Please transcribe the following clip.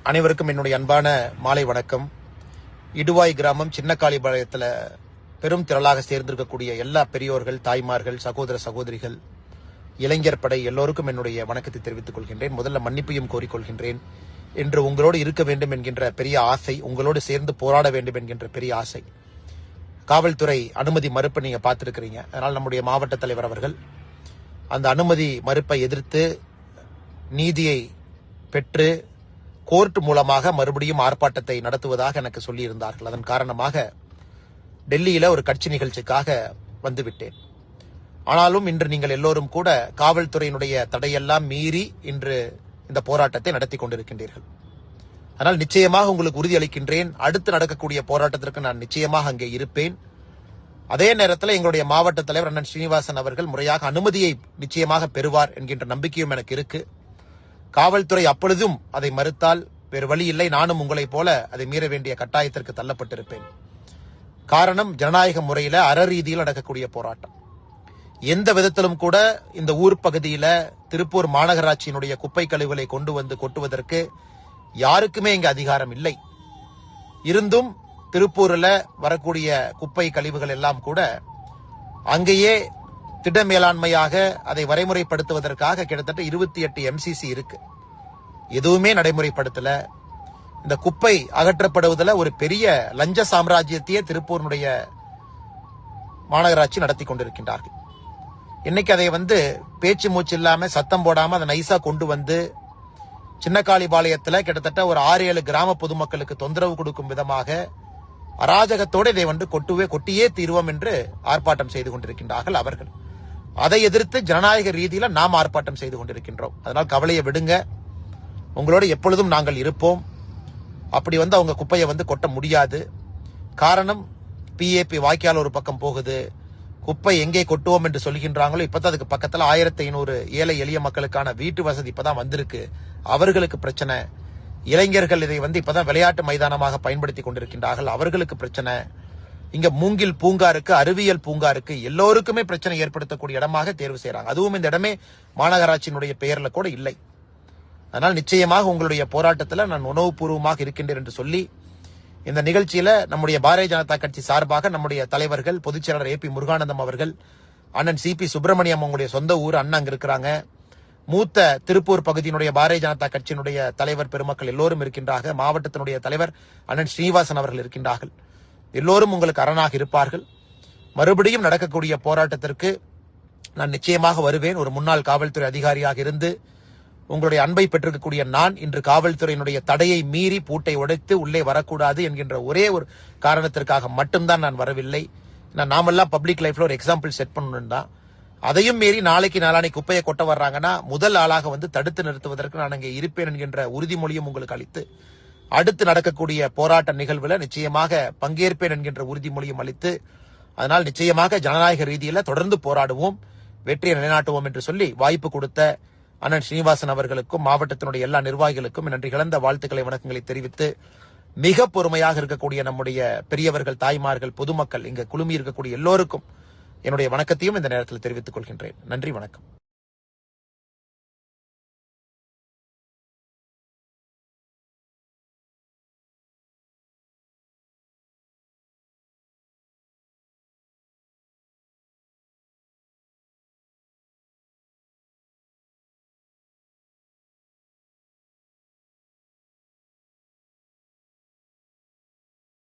அனைவருக்கும் என்னுடைய அன்பான மாலை வணக்கம். இடுவாய் கிராமம் சின்னக்காளிபாளையத்தில் பெரும் திரளாக சேர்ந்திருக்கக்கூடிய எல்லா பெரியோர்கள், தாய்மார்கள், சகோதர சகோதரிகள், இளைஞர் படை எல்லோருக்கும் என்னுடைய வணக்கத்தை தெரிவித்துக் கொள்கின்றேன். முதல்ல மன்னிப்பையும் கோரிக்கொள்கின்றேன். என்று உங்களோடு இருக்க வேண்டும் என்கின்ற பெரிய ஆசை, உங்களோடு சேர்ந்து போராட வேண்டும் என்கின்ற பெரிய ஆசை. காவல்துறை அனுமதி மறுப்பை நீங்க பார்த்திருக்கிறீங்க. அதனால் நம்முடைய மாவட்ட தலைவர் அவர்கள் அந்த அனுமதி மறுப்பை எதிர்த்து நீதியை பெற்று கோர்ட் மூலமாக மறுபடியும் ஆர்ப்பாட்டத்தை நடத்துவதாக எனக்கு சொல்லியிருந்தார்கள். அதன் காரணமாக டெல்லியில ஒரு கட்சி நிகழ்ச்சிக்காக வந்துவிட்டேன். ஆனாலும் இன்று நீங்கள் எல்லோரும் கூட காவல்துறையினுடைய தடையெல்லாம் மீறி இன்று இந்த போராட்டத்தை நடத்தி கொண்டிருக்கின்றீர்கள். அதனால் நிச்சயமாக உங்களுக்கு உறுதியளிக்கின்றேன், அடுத்து நடக்கக்கூடிய போராட்டத்திற்கு நான் நிச்சயமாக அங்கே இருப்பேன். அதே நேரத்தில் எங்களுடைய மாவட்ட தலைவர் அண்ணன் ஸ்ரீனிவாசன் அவர்கள் முறையாக அனுமதியை நிச்சயமாக பெறுவார் என்கின்ற நம்பிக்கையும் எனக்கு இருக்கு. காவல்துறை அப்பொழுதும் அதை மறுத்தால் வேறு வழி இல்லை, நானும் உங்களைப் போல அதை மீற வேண்டிய கட்டாயத்திற்கு தள்ளப்பட்டிருப்பேன். காரணம், ஜனநாயக முறையில அறரீதியில் நடக்கக்கூடிய போராட்டம். எந்த விதத்திலும் கூட இந்த ஊர் பகுதியில திருப்பூர் மாநகராட்சியினுடைய குப்பை கழிவுகளை கொண்டு வந்து கொட்டுவதற்கு யாருக்குமே இங்க அதிகாரம் இல்லை. இருந்தும் திருப்பூர்ல வரக்கூடிய குப்பை கழிவுகள் எல்லாம் கூட அங்கேயே திட்ட மேலாண்மையாக அதை வரைமுறைப்படுத்துவதற்காக கிட்டத்தட்ட 28 MCC இருக்கு. எதுவுமே நடைமுறைப்படுத்தல. இந்த குப்பை அகற்றப்படுவதில் ஒரு பெரிய லஞ்ச சாம்ராஜ்யத்தையே திருப்பூரினுடைய மாநகராட்சி நடத்தி கொண்டிருக்கின்றார்கள். இன்னைக்கு அதை பேச்சு மூச்சு இல்லாம சத்தம் போடாம அதை நைசா கொண்டு வந்து சின்னக்காளிபாளையத்தில் கிட்டத்தட்ட ஒரு 6-7 கிராம பொதுமக்களுக்கு தொந்தரவு கொடுக்கும் விதமாக அராஜகத்தோடு இதை கொட்டியே தீர்வோம் என்று ஆர்ப்பாட்டம் செய்து கொண்டிருக்கின்றார்கள் அவர்கள். அதை எதிர்த்து ஜனநாயக ரீதியில நாம் ஆர்ப்பாட்டம் செய்து கொண்டிருக்கின்றோம். அதனால் கவலையை விடுங்க, உங்களோட எப்பொழுதும் நாங்கள் இருப்போம். அப்படி அவங்க குப்பையை கொட்ட முடியாது. காரணம், PAP வாய்க்கால் ஒரு பக்கம் போகுது, குப்பை எங்கே கொட்டுவோம் என்று சொல்கின்றாங்களோ இப்பதான் அதுக்கு பக்கத்துல 1500 ஏழை எளிய மக்களுக்கான வீட்டு வசதி இப்பதான் வந்திருக்கு. அவர்களுக்கு பிரச்சனை. இளைஞர்கள் இதை இப்பதான் விளையாட்டு மைதானமாக பயன்படுத்தி கொண்டிருக்கின்றார்கள், அவர்களுக்கு பிரச்சனை. இங்க மூங்கில் பூங்கா இருக்கு, அறிவியல் பூங்கா இருக்கு, எல்லோருக்குமே பிரச்சனை ஏற்படுத்தக்கூடிய இடமாக தேர்வு செய்யறாங்க. அதுவும் இந்த இடமே மாநகராட்சியினுடைய பெயர்ல கூட இல்லை. அதனால் நிச்சயமாக உங்களுடைய போராட்டத்தில் நான் உணவுபூர்வமாக இருக்கின்றேன் என்று சொல்லி இந்த நிகழ்ச்சியில நம்முடைய பாரதிய ஜனதா கட்சி சார்பாக நம்முடைய தலைவர்கள், பொதுச் செயலாளர் AP முருகானந்தம் அவர்கள், அண்ணன் CP சுப்பிரமணியம், அவங்களுடைய சொந்த ஊர் அண்ணன் அங்க இருக்கிறாங்க. மூத்த திருப்பூர் பகுதியினுடைய பாரதிய ஜனதா கட்சியினுடைய தலைவர் பெருமக்கள் எல்லோரும் இருக்கின்றார்கள். மாவட்டத்தினுடைய தலைவர் அண்ணன் ஸ்ரீனிவாசன் அவர்கள் இருக்கின்றார்கள். எல்லோரும் உங்களுக்கு அரணாக இருப்பார்கள். மறுபடியும் நடக்கக்கூடிய போராட்டத்திற்கு நான் நிச்சயமாக வருவேன். ஒரு முன்னாள் காவல்துறை அதிகாரியாக இருந்து உங்களுடைய அன்பை பெற்றிருக்கக்கூடிய நான் இன்று காவல்துறையினுடைய தடையை மீறி பூட்டை உடைத்து உள்ளே வரக்கூடாது என்கின்ற ஒரே ஒரு காரணத்திற்காக மட்டும்தான் நான் வரவில்லை. நாமெல்லாம் பப்ளிக் லைஃப்ல ஒரு எக்ஸாம்பிள் செட் பண்ணணும் தான். அதையும் மீறி நாளைக்கு நாளானை குப்பையை கொட்ட வர்றாங்கன்னா முதல் ஆளாக தடுத்து நிறுத்துவதற்கு நான் அங்கே இருப்பேன் என்கின்ற உறுதிமொழியும் உங்களுக்கு அளித்து அடுத்து நடக்கக்கூடிய போராட்ட நிகழ்வுல நிச்சயமாக பங்கேற்பேன் என்கின்ற உறுதிமொழியும் அளித்து, அதனால் நிச்சயமாக ஜனநாயக ரீதியில தொடர்ந்து போராடுவோம், வெற்றியை நிலைநாட்டுவோம் என்று சொல்லி வாய்ப்பு கொடுத்த அண்ணன் ஸ்ரீனிவாசன் அவர்களுக்கும் மாவட்டத்தினுடைய எல்லா நிர்வாகிகளுக்கும் நன்றி கலந்த வாழ்த்துக்களை, வணக்கங்களை தெரிவித்து, மிக பொறுமையாக இருக்கக்கூடிய நம்முடைய பெரியவர்கள், தாய்மார்கள், பொதுமக்கள், இங்க குழுமி இருக்கக்கூடிய எல்லோருக்கும் என்னுடைய வணக்கத்தையும் இந்த நேரத்தில் தெரிவித்துக் கொள்கின்றேன். நன்றி, வணக்கம்.